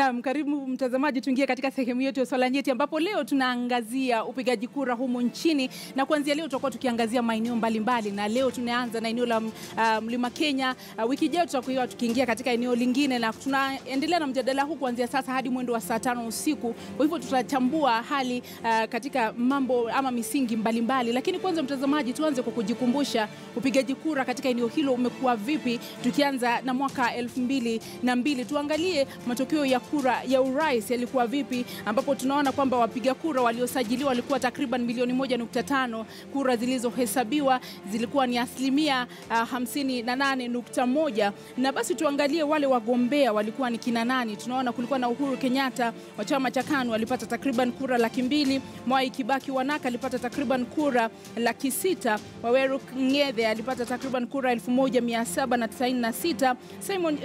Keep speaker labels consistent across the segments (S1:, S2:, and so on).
S1: Naam, karibu mtazamaji, tuingie katika sehemu yetu ya swala nyeti ambapo leo tunaangazia upigaji kura humu nchini, na kuanzia leo tutakuwa tukiangazia maeneo mbalimbali, na leo tunaanza na eneo la Mlima Kenya. Wiki ijayo tutakuwa tukiingia katika eneo lingine, na tunaendelea na mjadala huu kuanzia sasa hadi mwendo wa saa 5 usiku. Kwa hivyo tutachambua hali katika mambo ama misingi mbalimbali, lakini kwanza mtazamaji, tuanze kwa kujikumbusha upigaji kura katika eneo hilo umekuwa vipi, tukianza na mwaka 2002. Tuangalie matokeo ya kura ya urais yalikuwa vipi, ambapo tunaona kwamba wapiga kura waliosajiliwa walikuwa takriban milioni 1.5. Kura zilizohesabiwa zilikuwa ni 58.1. Na basi tuangalie wale wagombea walikuwa ni kina nani. Tunaona kulikuwa na Uhuru Kenyatta wa chama cha KANU alipata takriban kura 200,000. Mwai Kibaki wa NARC alipata takriban kura 600,000. Waweru Ngethe alipata takriban kura 1796.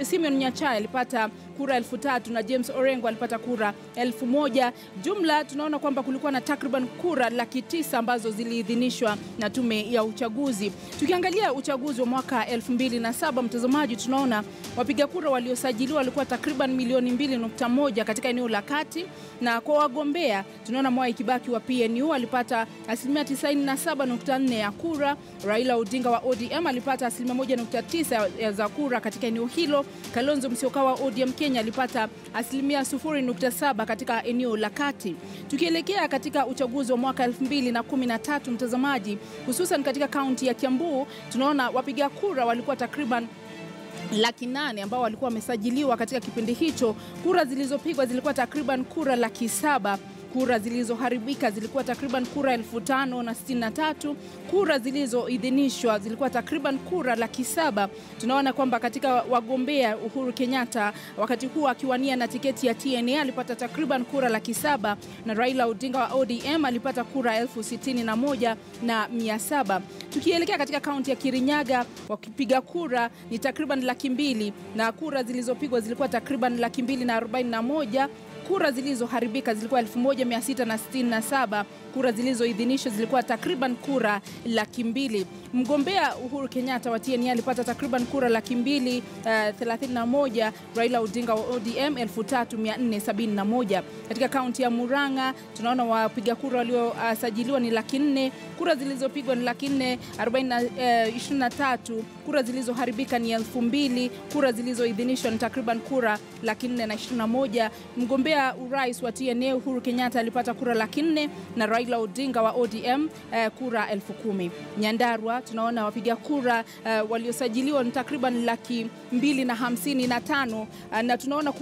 S1: Simeon Nyachae alipata kura 3,000 na James Orengo alipata kura 1,000. Jumla tunaona kwamba kulikuwa na takriban kura 900,000 ambazo ziliidhinishwa na tume ya uchaguzi. Tukiangalia uchaguzi wa mwaka 2007 mtazamaji, tunaona wapiga kura waliosajiliwa walikuwa takriban milioni 2.1 katika eneo la kati, na kwa wagombea tunaona Mwai Kibaki wa PNU alipata 97.4 ya kura. Raila Odinga wa ODM alipata 1.9 za kura katika eneo hilo. Kalonzo Musyoka wa ODM Kenya alipata 0.7 katika eneo la kati. Tukielekea katika uchaguzi wa mwaka 2013 mtazamaji, hususan katika kaunti ya Kiambu, tunaona wapiga kura walikuwa takriban 800,000 ambao walikuwa wamesajiliwa katika kipindi hicho. Kura zilizopigwa zilikuwa takriban kura 700,000. Kura zilizoharibika zilikuwa takriban kura 5,063. Kura zilizoidhinishwa zilikuwa takriban kura 700,000. Tunaona kwamba katika wagombea, Uhuru Kenyatta wakati huo akiwania na tiketi ya TNA alipata takriban kura 700,000, na Raila Odinga wa ODM alipata kura 61,700. Tukielekea katika kaunti ya Kirinyaga, wakipiga kura ni takriban 200,000, na kura zilizopigwa zilikuwa takriban 241,000. Kura zilizoharibika zilikuwa 1,667. Kura zilizoidhinishwa zilikuwa takriban kura 200,000. Mgombea Uhuru Kenyatta wa TNA alipata takriban kura 231,000. Raila Odinga wa ODM 3,471. Katika kaunti ya Murang'a tunaona wapiga kura waliosajiliwa ni 400,000. Kura zilizopigwa ni 423. Kura zilizoharibika ni 2,000. Kura zilizoidhinishwa ni takriban kura 421. Mgombea urais wa TNA Uhuru Kenyatta alipata kura 400,000 na Raila Odinga wa ODM kura 10,000. Nyandarua tunaona wapiga kura waliosajiliwa ni takriban 255,000, na tunaona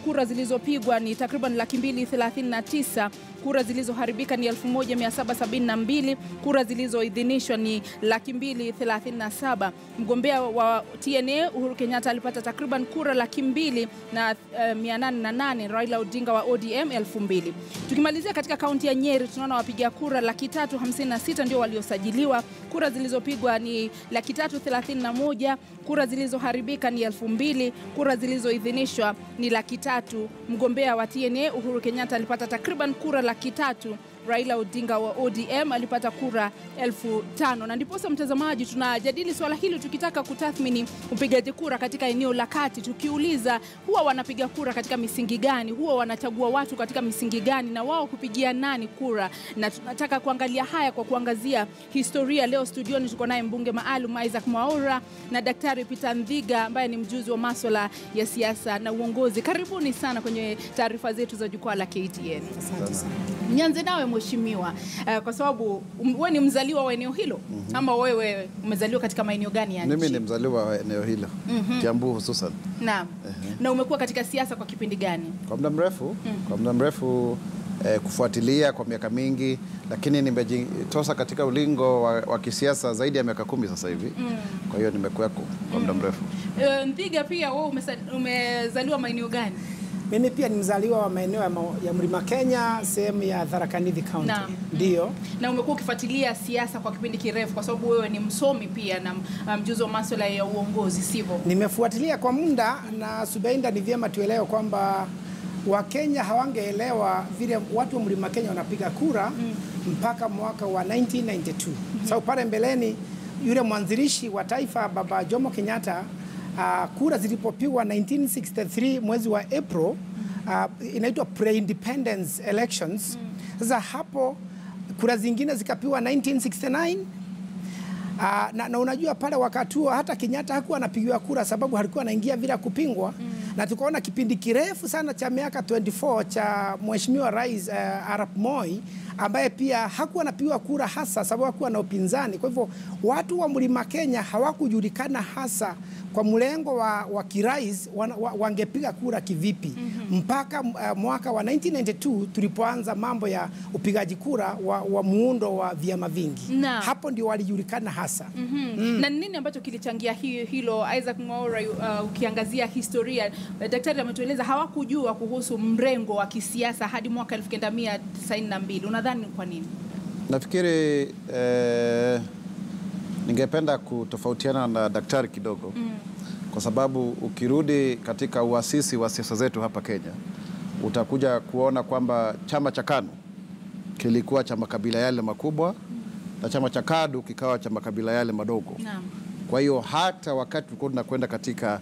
S1: kura zilizopigwa ni takriban 239,000. Kura zilizoharibika ni 1,772. Kura zilizoidhinishwa ni 237,000. Mgombea wa TNA Uhuru Kenyatta alipata takriban kura 200,808. Raila Odinga wa ODM 2,000. Tukimalizia katika kaunti ya Nyeri tunaona wapiga kura 356 ndio waliosajiliwa. Kura zilizopigwa ni 331. Kura zilizoharibika ni 2,000. Kura zilizoidhinishwa ni 300,000. Mgombea wa TNA Uhuru Kenyatta alipata takriban kura 300,000. Raila Odinga wa ODM alipata kura 5,000. Na ndiposa mtazamaji, tunajadili swala hili tukitaka kutathmini upigaji kura katika eneo la kati, tukiuliza huwa wanapiga kura katika misingi gani, huwa wanachagua watu katika misingi gani, na wao kupigia nani kura. Na tunataka kuangalia haya kwa kuangazia historia. Leo studioni tuko naye mbunge maalum Isaac Mwaura na Daktari Peter Ndhiga ambaye ni mjuzi wa masuala ya siasa na uongozi. Karibuni sana kwenye taarifa zetu za jukwaa la KTN.
S2: Asante sana.
S1: Nianze nawe mheshimiwa, kwa sababu wewe ni mzaliwa wa eneo hilo, ama wewe umezaliwa katika maeneo gani yani?
S2: Mimi ni mzaliwa wa eneo hilo, Kiambu hususan.
S1: Naam. Na umekuwa katika siasa kwa kipindi gani?
S2: Kwa muda mrefu, kufuatilia kwa miaka mingi, lakini nimejitosa katika ulingo wa kisiasa zaidi ya miaka 10 sasa hivi. Kwa hiyo nimekuwa kwa muda mrefu.
S1: Ndhiga, pia wewe umezaliwa maeneo gani?
S3: Mimi pia ni mzaliwa wa maeneo ya Mlima Kenya, sehemu ya Tharaka Nithi County. Ndio.
S1: Na umekuwa ukifuatilia siasa kwa kipindi kirefu kwa sababu wewe ni msomi pia na mjuzi wa masuala ya uongozi, sivyo?
S3: Nimefuatilia kwa muda, na Subainda ni vyema tuelewe kwamba Wakenya hawangeelewa vile watu wa Mlima Kenya wanapiga kura mpaka mwaka wa 1992. Sababu pale mbeleni yule mwanzilishi wa taifa Baba Jomo Kenyatta kura zilipopigwa 1963 mwezi wa April, inaitwa pre-independence elections. Sasa hapo kura zingine zikapiwa 1969. Na unajua pale wakati huo hata Kenyatta hakuwa anapigiwa kura sababu halikuwa anaingia bila kupingwa. Na tukaona kipindi kirefu sana cha miaka 24 cha Mheshimiwa Rais Arap Moi ambaye pia hakuwa anapigiwa kura hasa sababu hakuwa na upinzani. Kwa hivyo watu wa Mlima Kenya hawakujulikana hasa kwa mlengo wa kirais wangepiga kura kivipi. Mpaka mwaka wa 1992 tulipoanza mambo ya upigaji kura wa muundo wa vyama vingi. Hapo ndio walijulikana hasa.
S1: Na nini ambacho kilichangia hilo? Isaac Mwaura, ukiangazia historia, daktari ametueleza hawakujua kuhusu mrengo wa kisiasa hadi mwaka 1992. Unadhani kwa nini?
S2: Nafikiri ningependa kutofautiana na daktari kidogo. Kwa sababu ukirudi katika uasisi wa siasa zetu hapa Kenya, utakuja kuona kwamba chama cha KANU kilikuwa cha makabila yale makubwa na chama cha KADU kikawa cha makabila yale madogo. Kwa hiyo hata wakati tulikuwa tunakwenda katika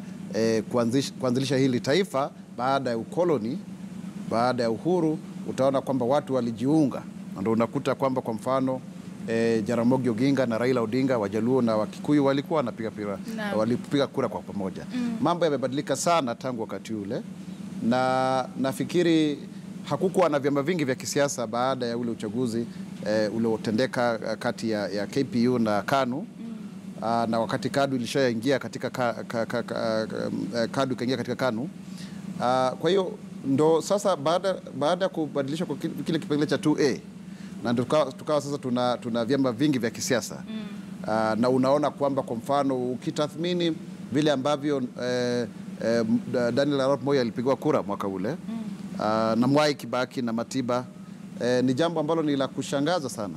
S2: kuanzilisha hili taifa baada ya ukoloni, baada ya uhuru, utaona kwamba watu walijiunga. Ndio unakuta kwamba kwa mfano Jaramogi Oginga na Raila Odinga, Wajaluo na Wakikuyu walikuwa walipiga kura kwa pamoja. Mambo yamebadilika sana tangu wakati ule, na nafikiri hakukuwa na vyama vingi vya kisiasa baada ya ule uchaguzi uliotendeka kati ya KPU na KANU. Na wakati KADU ilishaingia katika KADU kaingia katika KANU. Kwa hiyo ndo sasa baada ya kubadilisha kwa kile kipengele cha 2A na tukawa sasa tuna vyama vingi vya kisiasa. Na unaona kwamba kwa mfano ukitathmini vile ambavyo Daniel Arap Moi alipigwa kura mwaka ule, na Mwai Kibaki na Matiba, ni jambo ambalo ni la kushangaza sana.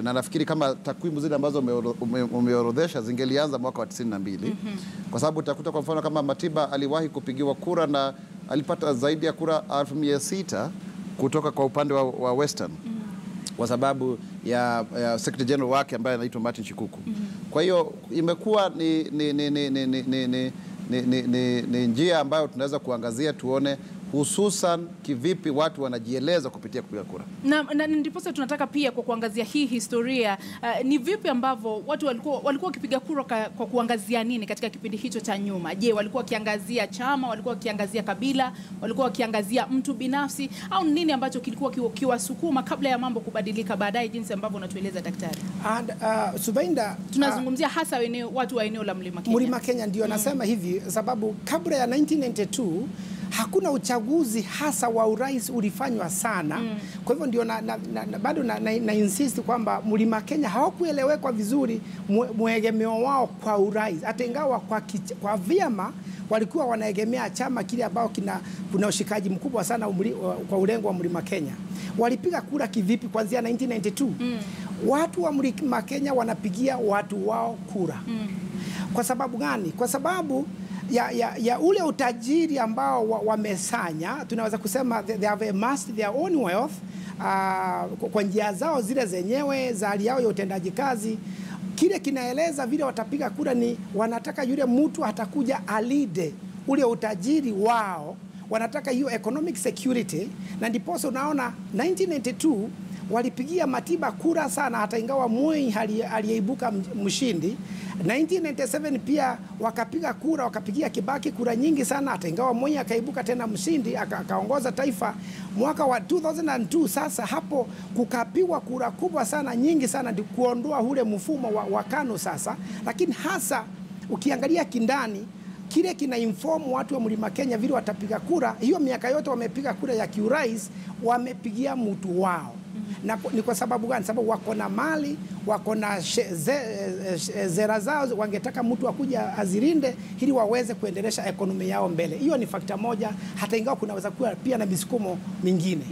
S2: Na nafikiri kama takwimu zile ambazo umeorodhesha zingelianza mwaka wa 92. Kwa sababu utakuta kwa mfano kama Matiba aliwahi kupigiwa kura na alipata zaidi ya kura 1600 kutoka kwa upande wa Western. Kwa sababu ya Secretary General wake ambaye anaitwa Martin Shikuku. Kwa hiyo imekuwa ni njia ambayo tunaweza kuangazia tuone hususan kivipi watu wanajieleza kupitia kupiga kura.
S1: Na ndipo sasa tunataka pia kwa kuangazia hii historia, ni vipi ambavyo watu walikuwa wakipiga kura kwa kuangazia nini katika kipindi hicho cha nyuma? Je, walikuwa wakiangazia chama, walikuwa wakiangazia kabila, walikuwa wakiangazia mtu binafsi, au nini ambacho kilikuwa kiwasukuma kabla ya mambo kubadilika baadaye jinsi ambavyo unatueleza daktari?
S3: Subainda,
S1: tunazungumzia hasa watu wa eneo la Mlima Kenya.
S3: Mlima Kenya ndio nasema hivi sababu kabla ya 1992 hakuna uchaguzi hasa wa urais ulifanywa sana. Kwa hivyo ndio bado na insist kwamba Mlima Kenya hawakuelewekwa vizuri mwegemeo wao kwa urais. Hata ingawa kwa vyama walikuwa wanaegemea chama kile ambao kuna ushikaji mkubwa sana kwa ulengo wa Mlima Kenya. Walipiga kura kivipi kuanzia 1992? Watu wa Mlima Kenya wanapigia watu wao kura. Kwa sababu gani? Kwa sababu ya ule utajiri ambao wamesanya, tunaweza kusema they have amassed their own wealth kwa njia zao zile zenyewe za hali yao ya utendaji kazi. Kile kinaeleza vile watapiga kura ni wanataka yule mtu atakuja alide ule utajiri wao, wanataka hiyo economic security. Na ndipo unaona 1992 walipigia Matiba kura sana, hata ingawa Moi aliyeibuka mshindi. 1997 pia wakapiga kura, wakapigia Kibaki kura nyingi sana, hata ingawa Moi akaibuka tena mshindi, akaongoza taifa. Mwaka wa 2002 sasa hapo kukapigwa kura kubwa sana, nyingi sana, kuondoa ule mfumo wa KANU sasa. Lakini hasa ukiangalia kindani kile kina inform watu wa Mlima Kenya vile watapiga kura, hiyo miaka yote wamepiga kura ya kiurais, wamepigia mtu wao. Na ni kwa sababu gani? Sababu wako na mali, wako na zera zao, wangetaka mtu akuja azirinde ili waweze kuendelesha ekonomi yao mbele. Hiyo ni fakta moja, hata ingawa kunaweza kuwa pia na misukumo mingine.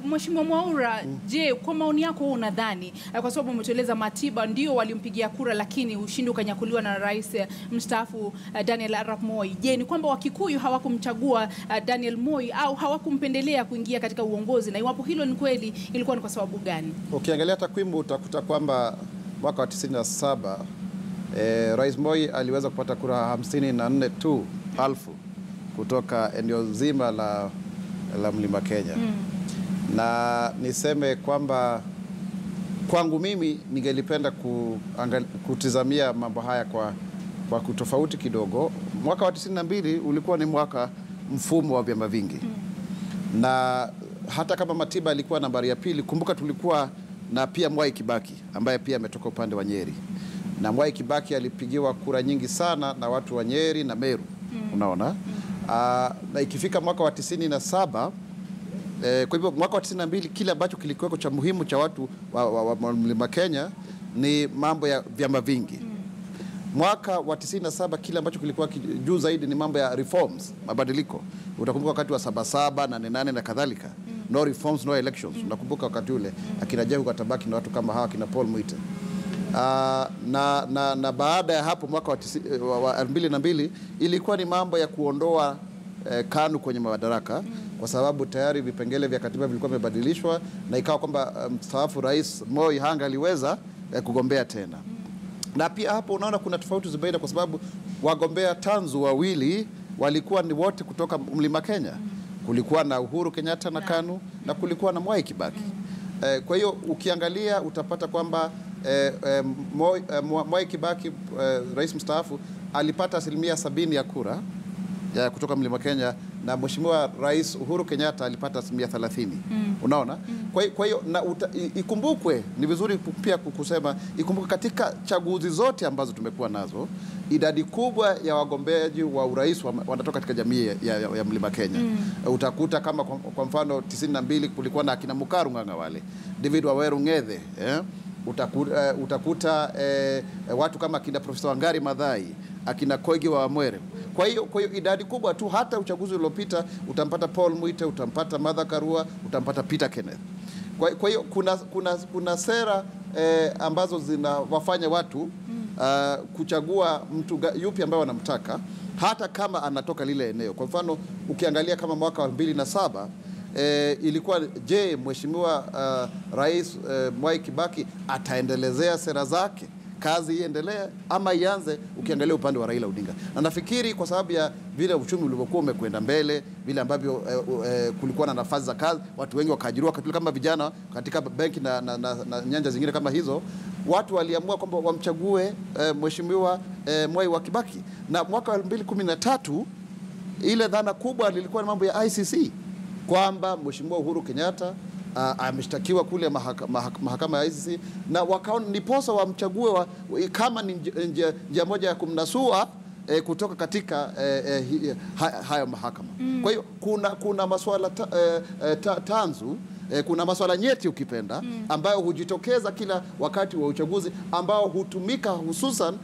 S1: Mheshimiwa Mwaura, je, kwa maoni yako unadhani, kwa sababu umetueleza Matiba ndio walimpigia kura lakini ushindi ukanyakuliwa na rais mstaafu Daniel Arap Moi, je, ni kwamba Wakikuyu hawakumchagua Daniel Moi au hawakumpendelea kuingia katika uongozi? Na iwapo hilo ni kweli, ilikuwa ni kwa sababu gani?
S2: Ukiangalia takwimu utakuta kwamba mwaka wa 97 Rais Moi aliweza kupata kura 54,000 kutoka eneo zima la la Mlima Kenya. Na niseme kwamba kwangu mimi ningelipenda kutizamia mambo haya kwa kutofauti kidogo. Mwaka wa 92 ulikuwa ni mwaka mfumo wa vyama vingi. Na hata kama Matiba alikuwa nambari ya pili, kumbuka tulikuwa na pia Mwai Kibaki ambaye pia ametoka upande wa Nyeri. Na Mwai Kibaki alipigiwa kura nyingi sana na watu wa Nyeri na Meru. Unaona? Na ikifika mwaka wa 97, kwa hivyo mwaka wa 92 kile ambacho kilikuweko cha muhimu cha watu wa Mlima Kenya ni mambo ya vyama vingi. Mwaka wa 97 kile ambacho kilikuwa juu zaidi ni mambo ya reforms, mabadiliko. Utakumbuka wakati wa 77 na 88 na kadhalika. No reforms, no elections. Unakumbuka wakati ule akina Jehu Katabaki na watu kama hawa kina Paul Mwite. Na baada ya hapo mwaka wa 2002 ilikuwa ni mambo ya kuondoa KANU kwenye madaraka, kwa sababu tayari vipengele vya katiba vilikuwa vimebadilishwa na ikawa kwamba mstaafu Rais Moi hangaliweza kugombea tena. Na pia hapo unaona kuna tofauti zibaina, kwa sababu wagombea tanzu wawili walikuwa ni wote kutoka Mlima Kenya. Kulikuwa na Uhuru Kenyatta na KANU na kulikuwa na Mwai Kibaki. Kwa hiyo ukiangalia utapata kwamba Mwai Kibaki, rais mstaafu, alipata 70% ya kura kutoka Mlima Kenya, na Mheshimiwa Rais Uhuru Kenyatta alipata 30%. Unaona? Kwa hiyo ikumbukwe, ni vizuri pia kusema, ikumbukwe katika chaguzi zote ambazo tumekuwa nazo, idadi kubwa ya wagombeaji wa urais wanatoka katika jamii ya Mlima Kenya. Utakuta kama kwa mfano 92 kulikuwa na akina Mukaru Ng'ang'a wale, David Waweru Ng'ethe, utakuta watu kama akina Profesa Wangari Maathai, akina Koigi wa Wamwere. Kwa hiyo idadi kubwa tu. Hata uchaguzi uliopita utampata Paul Mwite, utampata Martha Karua, utampata Peter Kenneth. Kwa hiyo kuna sera ambazo zinawafanya watu kuchagua mtu yupi ambaye wanamtaka, hata kama anatoka lile eneo. Kwa mfano ukiangalia kama mwaka wa 2007 ilikuwa je, Mheshimiwa Rais Mwai Kibaki ataendelezea sera zake, kazi iendelee ama ianze? Ukiangalia upande wa Raila Odinga, na nafikiri kwa sababu ya vile uchumi ulivyokuwa umekwenda mbele, vile ambavyo kulikuwa na nafasi za kazi, watu wengi wakaajiriwa kama vijana katika benki na nyanja zingine kama hizo, watu waliamua kwamba wamchague Mheshimiwa Mwai wa Kibaki. Na mwaka wa 2013 ile dhana kubwa lilikuwa mambo ya ICC, kwamba Mheshimiwa Uhuru Kenyatta ameshtakiwa kule mahakama ya ICC, na wakaona ni posa wamchague kama ni njia moja ya kumnasua kutoka katika haya mahakama. Kwa hiyo kuna masuala tanzu, kuna masuala nyeti ukipenda, ambayo hujitokeza kila wakati wa uchaguzi, ambao hutumika hususan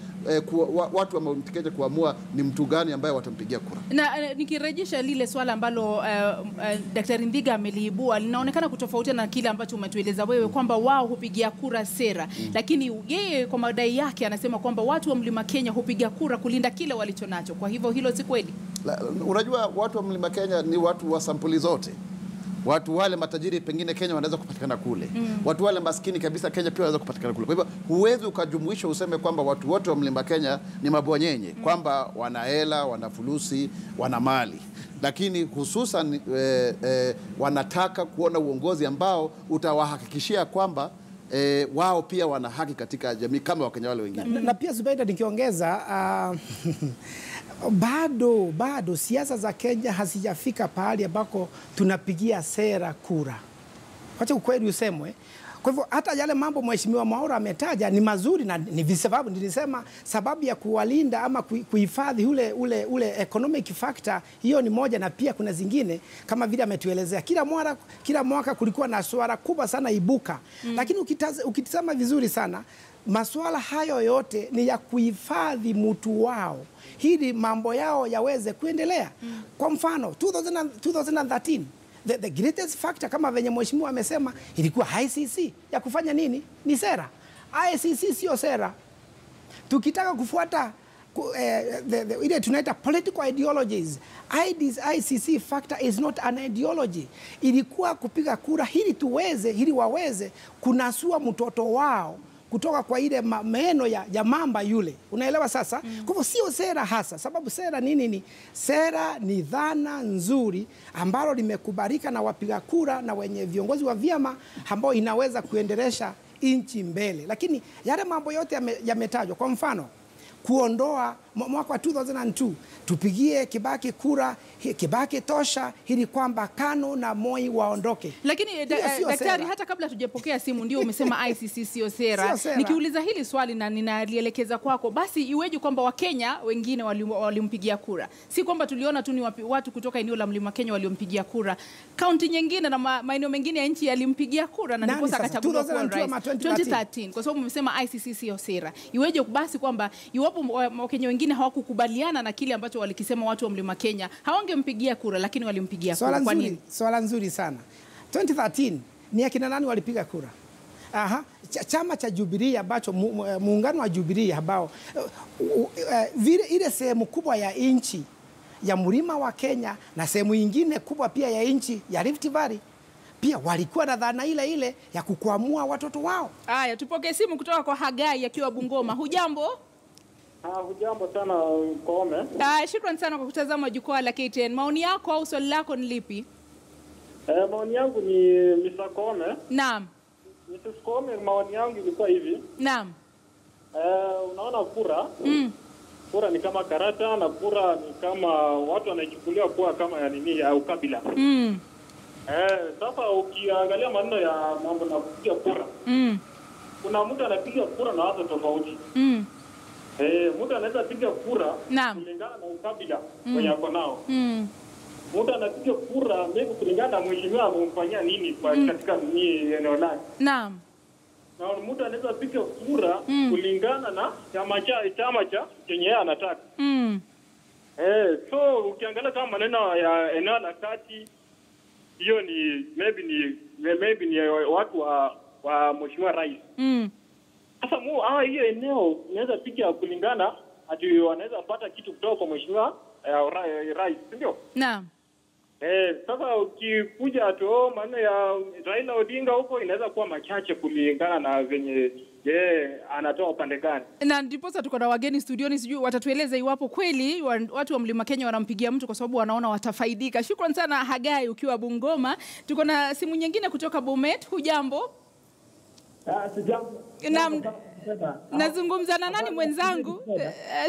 S2: watu wa Mount Kenya kuamua ni mtu gani ambaye watampigia kura.
S1: Na nikirejesha lile swala ambalo Daktari Ndhiga ameliibua, linaonekana kutofautiana na kile ambacho umetueleza wewe, kwamba wao hupigia kura sera, lakini yeye kwa madai yake anasema kwamba watu wa Mlima Kenya hupiga kura kulinda kile walichonacho. Kwa hivyo hilo si kweli.
S2: Unajua watu wa Mlima Kenya ni watu wa sampuli zote. Watu wale matajiri pengine Kenya wanaweza kupatikana kule. Watu wale maskini kabisa Kenya pia wanaweza kupatikana kule. Kwa hivyo huwezi ukajumuisha useme kwamba watu wote wa Mlima Kenya ni mabwanyenye, kwamba wana hela, wana fulusi, wana mali. Lakini hususan wanataka kuona uongozi ambao utawahakikishia kwamba wao pia wana haki katika jamii kama Wakenya wale wengine.
S3: Na pia Zubeida, nikiongeza bado siasa za Kenya hazijafika pahali ambako tunapigia sera kura. Wacha ukweli usemwe. Kwa hivyo hata yale mambo Mheshimiwa Mwaura ametaja ni mazuri, na ni visababu nilisema sababu ya kuwalinda ama kuhifadhi ule economic factor, hiyo ni moja, na pia kuna zingine kama vile ametuelezea. Kila mwaka kulikuwa na swala kubwa sana ibuka. Lakini ukitazama vizuri sana, masuala hayo yote ni ya kuhifadhi mtu wao, hili mambo yao yaweze kuendelea. Kwa mfano 2013 the greatest factor, kama venye mheshimiwa amesema, ilikuwa ICC ya kufanya nini? Ni sera. ICC sio sera. Tukitaka kufuata ile tunaita political ideologies, ICC factor is not an ideology. Ilikuwa kupiga kura ili waweze kunasua mtoto wao kutoka kwa ile meno ya mamba yule. Unaelewa sasa? Kwa hivyo sio sera hasa, sababu sera nini? Sera ni dhana nzuri ambalo limekubalika na wapiga kura na wenye viongozi wa vyama ambao inaweza kuendelesha nchi mbele. Lakini yale mambo yote yametajwa, kwa mfano kuondoa mwaka wa 2002 tupigie Kibaki kura, Kibaki tosha, ili kwamba KANU na Moi waondoke.
S1: Lakini daktari, hata kabla tujapokea simu ndio umesema ICC sio sera. Nikiuliza hili swali na ninalielekeza kwako, basi iweje kwamba Wakenya wengine walimpigia kura? Si kwamba tuliona tu ni watu kutoka eneo la Mlima Kenya waliompigia kura. Kaunti nyingine na maeneo mengine ya nchi yalimpigia kura na ndipo akachaguliwa kuwa rais 2013, kwa sababu umesema ICC sio sera. Iweje basi kwamba iwapo Wakenya wengine hawakukubaliana na kile ambacho walikisema watu wa Mlima Kenya, hawangempigia kura lakini walimpigia kura? Kwa nini?
S3: Swala nzuri sana. 2013 ni akina nani walipiga kura? Chama cha Jubilee ambacho muungano wa Jubilee ambao ile sehemu kubwa ya nchi ya Mlima wa Kenya na sehemu nyingine kubwa pia ya nchi ya Rift Valley pia walikuwa na dhana ile ya kukwamua watoto wao.
S1: Haya, tupokee simu kutoka kwa Hagai akiwa Bungoma. Hujambo?
S4: Hujambo sana Koome.
S1: Shukrani sana kwa kutazama jukwaa la KTN. Maoni yako au swali lako ni lipi?
S4: Maoni yangu ni Mr. Koome.
S1: Naam.
S4: Mr. Koome, maoni yangu ilikuwa hivi.
S1: Naam.
S4: Unaona kura ni kama karata, na kura ni kama watu wanachukulia kuwa kama ya nini, ya ukabila. Sasa ukiangalia maneno ya mambo na kupiga kura, kuna mtu anapiga kura na watu tofauti. Mtu anaweza piga kura kulingana na ukabila kwenye ako nao. Mtu anapiga kura kulingana na mheshimiwa amemfanyia nini katika eneo lake.
S1: Naam.
S4: Na mtu anaweza piga kura kulingana na chama cha chenye yeye anataka. So ukiangalia kama maneno ya eneo la kati, hiyo ni maybe ni watu wa mheshimiwa rais. Sasa hiyo eneo inaweza piga kulingana ati wanaweza pata kitu kutoka kwa mheshimiwa rais, ndio?
S1: Naam.
S4: Sasa ukikuja tu maneno ya Raila Odinga huko inaweza kuwa machache kulingana na venye anatoa upande gani.
S1: Na ndipo sasa tuko na wageni studioni, sijui watatueleza iwapo kweli watu wa Mlima Kenya wanampigia mtu kwa sababu wanaona watafaidika. Shukrani sana Hagai ukiwa Bungoma. Tuko na simu nyingine kutoka Bomet. Hujambo? Nazungumza na nani mwenzangu?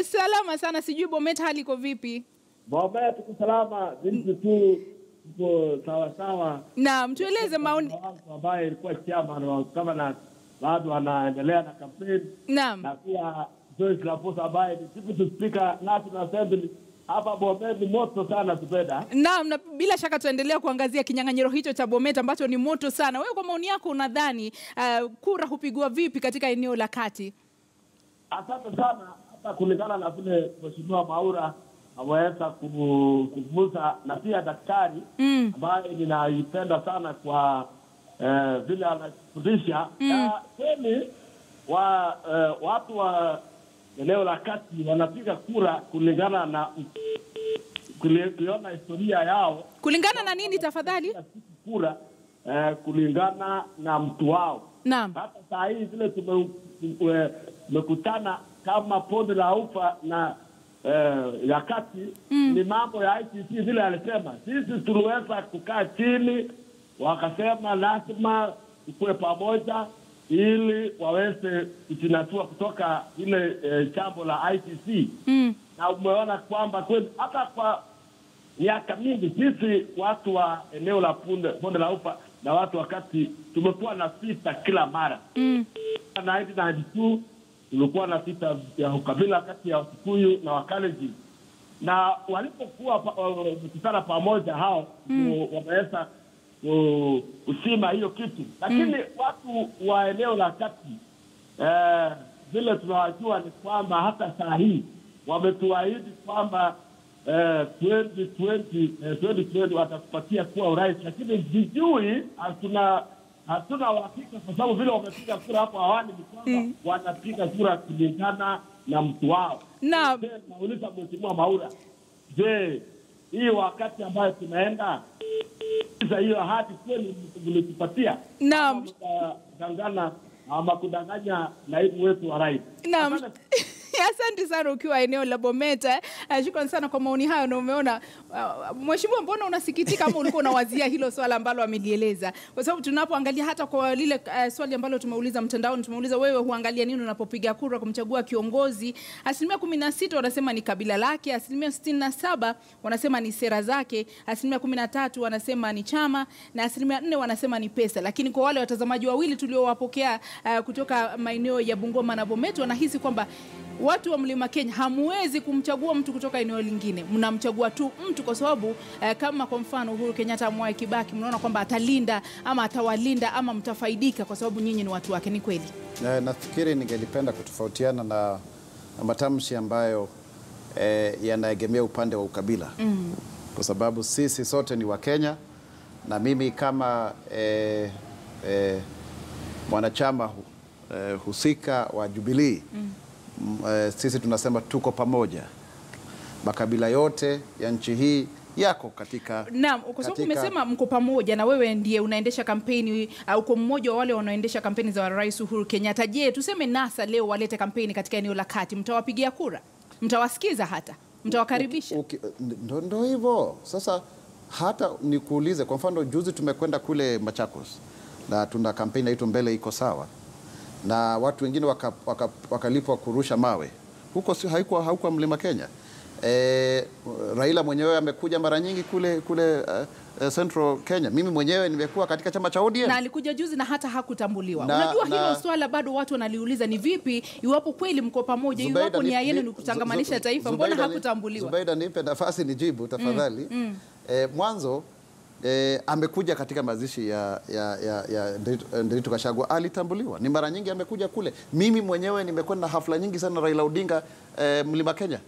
S1: Salama sana, sijui Bomet hali iko vipi?
S5: Bomet tuko salama, jinsi tu tuko sawa.
S1: Naam, tueleze maoni
S5: ambaye ilikuwa chairman wa kama na bado anaendelea na campaign.
S1: Naam.
S5: Na pia Joyce Laposa ambaye ni Deputy Speaker National Assembly. Hapa Bomet ni moto sana tupenda.
S1: Naam, na bila shaka tuendelea kuangazia kinyang'anyiro hicho cha Bomet ambacho ni moto sana. Wewe kwa maoni yako unadhani kura hupigwa vipi katika eneo la kati?
S5: Asante sana. Hata kulingana na vile Mheshimiwa Maura ameweza kuvuza na pia daktari ambaye ninaipenda sana kwa vile anafundisha. Kweli watu wa eneo la kati wanapiga kura kulingana na kuliona historia yao.
S1: Kulingana na nini tafadhali?
S5: Kura kulingana na mtu wao.
S1: Naam.
S5: Hata saa hii vile tumekutana kama Bonde la Ufa na ya kati ni mambo ya ICC vile alisema. Sisi tuliweza kukaa chini, wakasema lazima tukue pamoja ili waweze kujinatua kutoka ile jambo la ICC. Na umeona kwamba kweli hata kwa miaka mingi sisi watu wa eneo la Bonde la Ufa na watu wakati tumekuwa na vita kila mara. Na 1992 tulikuwa na vita ya ukabila kati ya Wakikuyu na Wakalenjin. Na walipokuwa kukutana pamoja hao wameweza kusima hiyo kitu. Lakini watu wa eneo la kati vile tunawajua ni kwamba hata saa hii wametuahidi kwamba 2020 watakupatia kuwa urais, lakini sijui hatuna uhakika kwa sababu vile wamepiga kura hapo awali ni kwamba wanapiga kura kulingana na mtu wao.
S1: Naam.
S5: Nauliza Mheshimiwa Maura, je, hii wakati ambayo tunaenda hiyo ahadi kweli mlitupatia?
S1: Naam.
S5: Tangana ama kudanganya naibu wetu wa rais.
S1: Naam. Asante sana ukiwa eneo la Bometa. Shukrani sana kwa maoni hayo, na umeona mheshimiwa, mbona unasikitika ama ulikuwa unawazia hilo swala ambalo amelieleza? Kwa sababu tunapoangalia hata kwa lile swali ambalo tumeuliza mtandaoni, tumeuliza wewe huangalia nini unapopiga kura kumchagua kiongozi? 16% wanasema ni kabila lake, 67% wanasema ni sera zake, 13% wanasema ni chama, na 4% wanasema ni pesa. Lakini kwa wale watazamaji wawili tuliowapokea kutoka maeneo ya Bungoma na Bomet, wanahisi kwamba watu wa Mlima Kenya hamuwezi kumchagua mtu kutoka eneo lingine, mnamchagua tu mtu kwa sababu kama kwa mfano Uhuru Kenyatta, Mwai Kibaki, mnaona kwamba atalinda ama atawalinda ama mtafaidika kwa sababu nyinyi ni watu wake. Ni kweli?
S2: Nafikiri ningelipenda kutofautiana na matamshi ambayo yanaegemea upande wa ukabila. Kwa sababu sisi sote ni wa Kenya, na mimi kama mwanachama husika wa Jubilee, sisi tunasema tuko pamoja. Makabila yote ya nchi hii yako katika...
S1: Naam, kwa sababu umesema mko pamoja na wewe ndiye unaendesha kampeni, uko mmoja wa wale wanaoendesha kampeni za Rais Uhuru Kenyatta. Je, tuseme NASA leo walete kampeni katika eneo la kati, mtawapigia kura? Mtawasikiza hata? Mtawakaribisha?
S2: Ndio hivyo. Sasa hata nikuulize, kwa mfano juzi tumekwenda kule Machakos na tuna kampeni inaitwa Mbele Iko Sawa, na watu wengine wakalipwa kurusha mawe. Huko si haikuwa Mlima Kenya. Raila mwenyewe amekuja mara nyingi kule Central Kenya. Mimi mwenyewe nimekuwa katika chama cha ODM.
S1: Na alikuja juzi na hata hakutambuliwa. Unajua hilo swala bado watu wanaliuliza, ni vipi iwapo kweli mko pamoja, iwapo nia yenu ni kutangamanisha taifa, mbona hakutambuliwa?
S2: Zubeida, nipe nafasi nijibu tafadhali. Mwanzo amekuja katika mazishi ya Nderitu Gachagua, alitambuliwa. Ni mara nyingi amekuja kule. Mimi mwenyewe nimekwenda hafla nyingi sana Raila Odinga Mlima Kenya,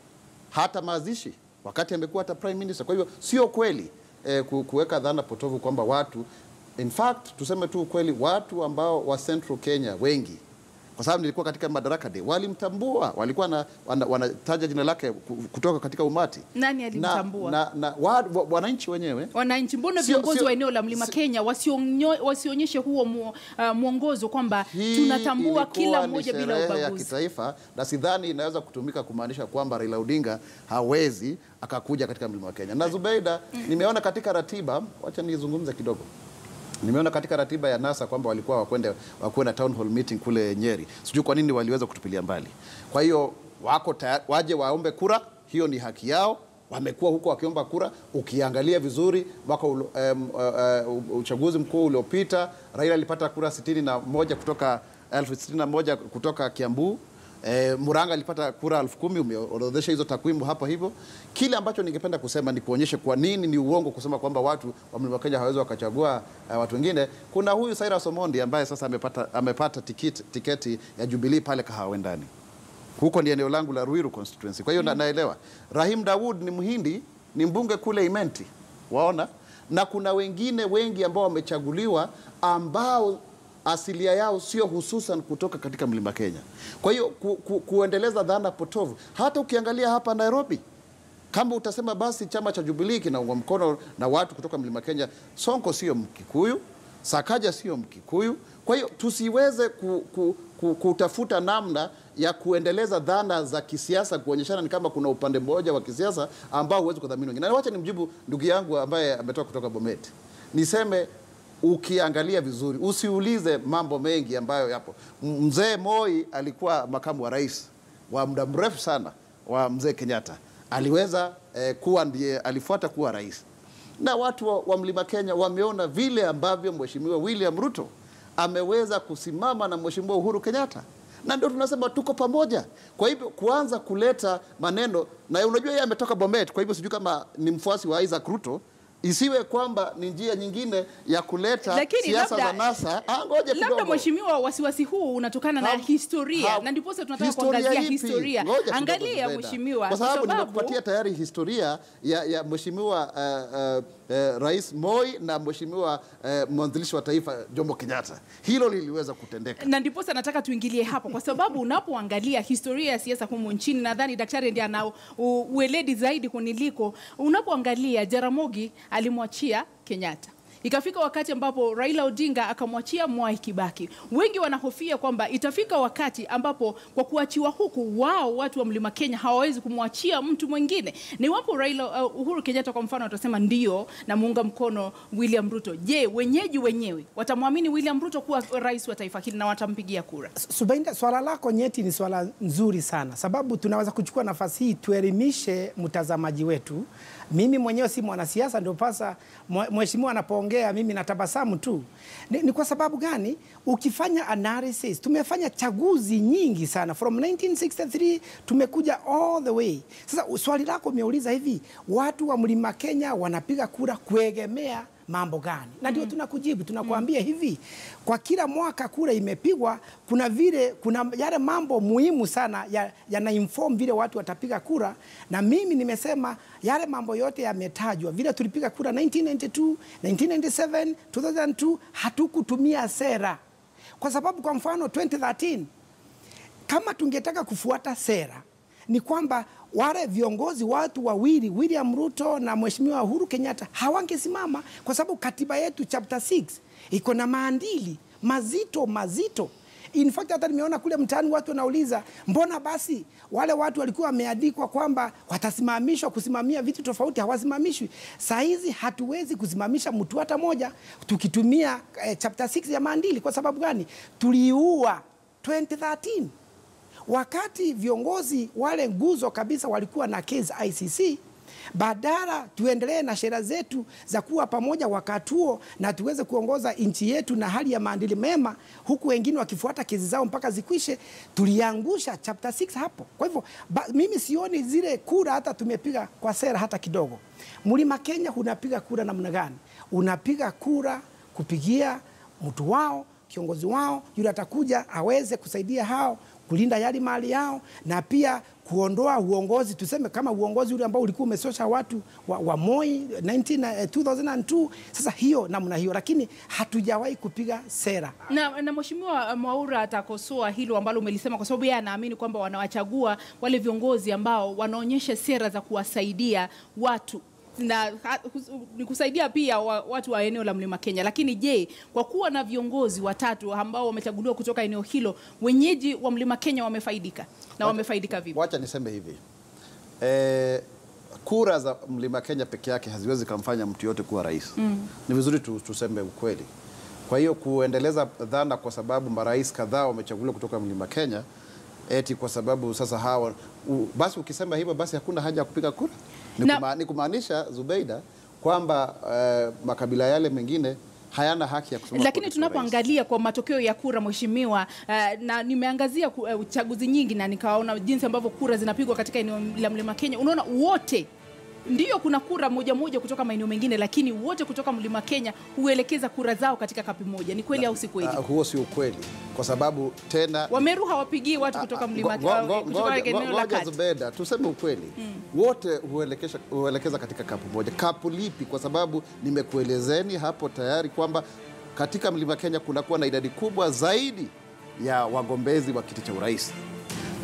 S2: hata mazishi wakati amekuwa hata prime minister. Kwa hivyo sio kweli kuweka dhana potovu kwamba watu, in fact tuseme tu ukweli, watu ambao wa Central Kenya wengi, kwa sababu nilikuwa katika Madaraka Day, walimtambua, walikuwa wanataja jina lake kutoka katika umati.
S1: Nani alimtambua?
S2: Na wananchi wenyewe.
S1: Wananchi. Mbona viongozi wa eneo la Mlima Kenya wasionyeshe huo mwongozo kwamba tunatambua kila mmoja bila ubaguzi?
S2: Ya kitaifa, na sidhani inaweza kutumika kumaanisha kwamba Raila Odinga hawezi akakuja katika Mlima wa Kenya. Na Zubeida, nimeona katika ratiba, wacha nizungumze kidogo. Nimeona katika ratiba ya NASA kwamba walikuwa wakwenda na town hall meeting kule Nyeri. Sijui kwa nini waliweza kutupilia mbali. Kwa hiyo wako waje waombe kura, hiyo ni haki yao. Wamekuwa huko wakiomba kura. Ukiangalia vizuri mwaka uchaguzi mkuu uliopita, Raila alipata kura 61 kutoka 61 kutoka Kiambu. Muranga alipata kura 10,000. Umeorodhesha hizo takwimu hapa hivyo. Kile ambacho ningependa kusema ni kuonyesha kwa nini ni uongo kusema kwamba watu wa Mlima Kenya hawezi wakachagua watu wengine. Kuna huyu Cyrus Omondi ambaye sasa amepata tiketi ya Jubilee pale Kahawendani. Huko ni eneo langu la Ruiru constituency. Kwa hiyo naelewa. Rahim Daud ni Mhindi, ni mbunge kule Imenti. Waona? Na kuna wengine wengi ambao wamechaguliwa ambao asilia yao sio hususan kutoka katika Mlima Kenya. Kwa hiyo kuendeleza dhana potovu. Hata ukiangalia hapa Nairobi, kama utasema basi chama cha Jubilee kinaungwa mkono na watu kutoka Mlima Kenya, Sonko sio Mkikuyu, Sakaja sio Mkikuyu. Kwa hiyo tusiweze kutafuta namna ya kuendeleza dhana za kisiasa, kuonyeshana ni kama kuna upande mmoja wa kisiasa ambao huwezi kudhamini wengine. Na wacha nimjibu ndugu yangu ambaye ametoka kutoka Bomet. Niseme, ukiangalia vizuri, usiulize mambo mengi ambayo yapo. Mzee Moi alikuwa makamu wa rais wa muda mrefu sana wa mzee Kenyatta. Aliweza kuwa ndiye alifuata kuwa rais. Na watu wa Mlima Kenya wameona vile ambavyo Mheshimiwa William Ruto ameweza kusimama na Mheshimiwa Uhuru Kenyatta. Na ndio tunasema tuko pamoja. Kwa hivyo kuanza kuleta maneno, na unajua yeye ametoka Bomet, kwa hivyo sijui kama ni mfuasi wa Isaac Ruto, isiwe kwamba ni njia nyingine ya kuleta siasa za NASA. Ngoja kidogo.
S1: Labda mheshimiwa, wasiwasi huu unatokana na historia, na ndipo sasa tunataka kuangazia historia. Angalia mheshimiwa,
S2: kwa sababu nimekupatia tayari historia ya mheshimiwa Rais Moi na mheshimiwa mwanzilishi wa taifa Jomo Kenyatta. Hilo liliweza kutendeka.
S1: Na ndipo sasa nataka tuingilie hapo, kwa sababu unapoangalia historia ya siasa humu nchini, nadhani daktari ndiye ana ueledi zaidi kuniliko. Unapoangalia Jaramogi alimwachia Kenyatta. Ikafika wakati ambapo Raila Odinga akamwachia Mwai Kibaki. Wengi wanahofia kwamba itafika wakati ambapo kwa kuachiwa huku wao watu wa Mlima Kenya hawawezi kumwachia mtu mwingine. Ni wapo Raila Uhuru Kenyatta kwa mfano atasema ndio na muunga mkono William Ruto. Je, wenyeji wenyewe watamwamini William Ruto kuwa rais wa taifa hili na watampigia kura?
S3: Subainda, swala lako nyeti ni swala nzuri sana, sababu tunaweza kuchukua nafasi hii tuelimishe mtazamaji wetu. Mimi mwenyewe si mwanasiasa, ndio pasa mheshimiwa anapoongea mimi natabasamu tu. Ni kwa sababu gani? Ukifanya analysis, tumefanya chaguzi nyingi sana from 1963 tumekuja all the way. Sasa swali lako umeuliza hivi, watu wa Mlima Kenya wanapiga kura kuegemea mambo gani? Na ndio tunakujibu, tunakuambia hivi, kwa kila mwaka kura imepigwa, kuna yale mambo muhimu sana yana inform vile watu watapiga kura, na mimi nimesema yale mambo yote yametajwa. Vile tulipiga kura 1992, 1997, 2002 hatukutumia sera. Kwa sababu kwa mfano 2013 kama tungetaka kufuata sera ni kwamba wale viongozi watu wawili William Ruto na Mheshimiwa Uhuru Kenyatta hawangesimama, kwa sababu katiba yetu chapter 6 iko na maandili mazito. In fact hata nimeona kule mtaani watu wanauliza mbona basi wale watu walikuwa wameandikwa kwamba watasimamishwa kusimamia vitu tofauti hawasimamishwi. Saa hizi hatuwezi kusimamisha mtu hata moja tukitumia chapter 6 ya maandili. Kwa sababu gani? Tuliua 2013 wakati viongozi wale nguzo kabisa walikuwa na case ICC. Badala tuendelee na sheria zetu za kuwa pamoja wakati huo na tuweze kuongoza nchi yetu na hali ya maadili mema, huku wengine wakifuata kesi zao mpaka zikwishe, tuliangusha chapter 6 hapo. Kwa hivyo mimi sioni zile kura hata tumepiga kwa sera hata kidogo. Mlima Kenya unapiga kura namna gani? Unapiga kura kupigia mtu wao, kiongozi wao, yule atakuja aweze kusaidia hao kulinda yali mali yao, na pia kuondoa uongozi, tuseme kama uongozi ule ambao ulikuwa umesosha watu wa Moi 2002. Sasa hiyo namna hiyo, lakini hatujawahi kupiga sera.
S1: Na Mheshimiwa Mwaura atakosoa hilo ambalo umelisema, kwa sababu yeye anaamini kwamba wanawachagua wale viongozi ambao wanaonyesha sera za kuwasaidia watu na ni kusaidia pia watu wa eneo la Mlima Kenya. Lakini je, kwa kuwa na viongozi watatu ambao wamechaguliwa kutoka eneo hilo, wenyeji wa Mlima Kenya wamefaidika na wamefaidika vipi?
S2: Wacha niseme hivi, kura za Mlima Kenya peke yake haziwezi kumfanya mtu yote kuwa rais. Ni vizuri tuseme ukweli. Kwa hiyo kuendeleza dhana kwa sababu marais kadhaa wamechaguliwa kutoka Mlima Kenya eti kwa sababu sasa hawa basi, ukisema hivyo basi hakuna haja ya kupiga kura. Ni kumaanisha Zubeida kwamba makabila yale mengine hayana haki ya kusema.
S1: Lakini tunapoangalia kwa matokeo ya kura mheshimiwa, na nimeangazia uchaguzi nyingi na nikaona jinsi ambavyo kura zinapigwa katika eneo la Mlima Kenya, unaona wote ndio kuna kura moja kutoka maeneo mengine, lakini wote kutoka Mlima Kenya huelekeza kura zao katika kapi moja. Ni kweli au si kweli?
S2: Huo si ukweli, kwa sababu tena
S1: Wameru hawapigii watu kutoka Mlima kutoka eneo la kati.
S2: Zubeda, tuseme ukweli, wote huelekeza katika kapu moja. Kapu lipi? Kwa sababu nimekuelezeni hapo tayari kwamba katika Mlima Kenya kunakuwa na idadi kubwa zaidi ya wagombezi wa kiti cha urais.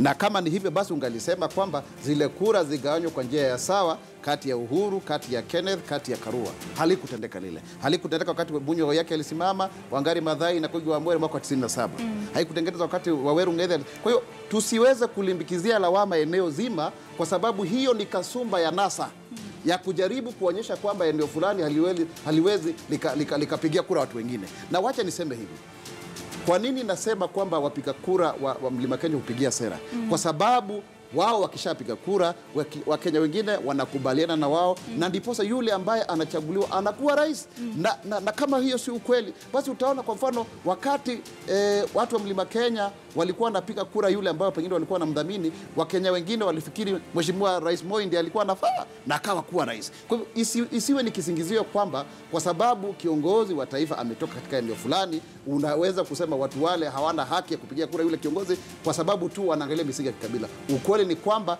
S2: Na kama ni hivyo basi ungalisema kwamba zile kura zigawanywe kwa njia ya sawa kati ya Uhuru, kati ya Kenneth, kati ya Karua. Halikutendeka lile. Halikutendeka wakati Bunyo yake alisimama, Wangari Maathai na Koigi wa Mwere mwaka 97. Haikutengenezwa wakati Waweru Ng'ethe. Kwa hiyo tusiweze kulimbikizia lawama eneo zima, kwa sababu hiyo ni kasumba ya NASA ya kujaribu kuonyesha kwamba eneo fulani haliwezi likapigia kura watu wengine. Na wacha niseme hivi, kwa nini nasema kwamba wapiga kura wa Mlima Kenya hupigia sera? Kwa sababu wao wakishapiga kura, Wakenya wengine wanakubaliana na wao, na ndiposa yule ambaye anachaguliwa anakuwa rais. Na kama hiyo si ukweli, basi utaona kwa mfano wakati watu wa Mlima Kenya walikuwa wanapiga kura yule ambaye pengine walikuwa wanamdhamini, Wakenya wengine walifikiri Mheshimiwa Rais Moi ndiye alikuwa anafaa na akawa kuwa rais. Kwa hivyo isiwe ni kisingizio kwamba kwa sababu kiongozi wa taifa ametoka katika eneo fulani unaweza kusema watu wale hawana haki ya kupigia kura yule kiongozi kwa sababu tu wanaangalia misingi ya kikabila. Ukweli ni kwamba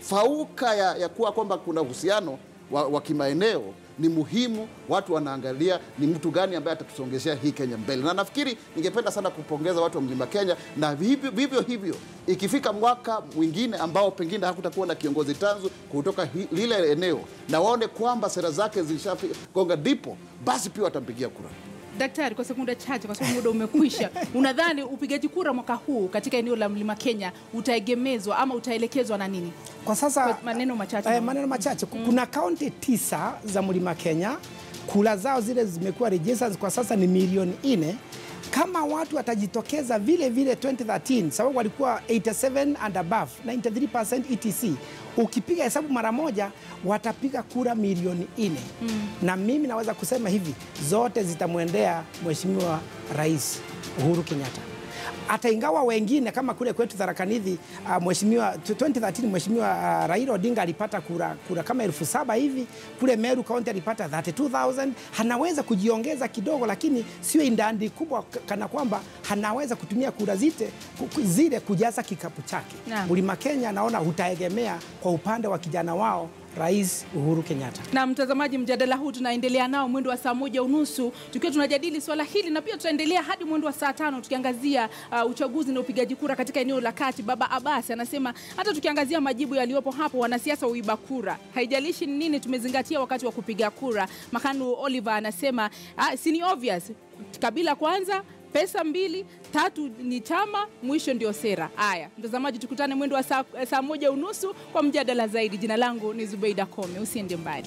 S2: fauka ya kuwa kwamba kuna uhusiano wa kimaeneo ni muhimu. Watu wanaangalia ni mtu gani ambaye atatusongeshea hii Kenya mbele, na nafikiri ningependa sana kupongeza watu wa Mlima Kenya, na vivyo hivyo ikifika mwaka mwingine ambao pengine hakutakuwa na kiongozi tanzu kutoka lile eneo, na waone kwamba sera zake zishagonga ndipo, basi pia watampigia kura.
S1: Daktari, kwa sekunde chache, kwa sababu muda umekwisha, unadhani upigaji kura mwaka huu katika eneo la Mlima Kenya utaegemezwa ama utaelekezwa na nini?
S3: Kwa sasa
S1: kwa maneno machache.
S3: Maneno machache. Kuna kaunti 9 za Mlima Kenya, kura zao zile zimekuwa registered kwa sasa ni milioni 4. Kama watu watajitokeza vile vile 2013, sababu walikuwa 87 and above, 93% etc. Ukipiga hesabu mara moja watapiga kura milioni 4. Na mimi naweza kusema hivi, zote zitamwendea Mheshimiwa Rais Uhuru Kenyatta. Hata ingawa wengine kama kule kwetu Tharaka Nithi, Mheshimiwa 2013 Mheshimiwa Raila Odinga alipata kura kama 7,000 hivi, kule Meru County alipata 32,000, hanaweza kujiongeza kidogo, lakini sio indandi kubwa kana kwamba hanaweza kutumia kura zile kujaza kikapu chake. Mlima Kenya naona utaegemea kwa upande wa kijana wao Rais Uhuru Kenyatta.
S1: Na mtazamaji, mjadala huu tunaendelea nao mwendo wa saa 1:30 tukiwa tunajadili swala hili, na pia tutaendelea hadi mwendo wa saa 5 tukiangazia uchaguzi na upigaji kura katika eneo la kati. Baba Abbas anasema hata tukiangazia majibu yaliyopo hapo, wanasiasa huiba kura, haijalishi ni nini tumezingatia wakati wa kupiga kura. Makanu Oliver anasema si ni obvious, kabila kwanza, pesa 2, 3 ni chama, mwisho ndio sera. Haya mtazamaji, tukutane mwendo wa saa 1:30 kwa mjadala zaidi. Jina langu ni Zubeida Kome, usiende mbali.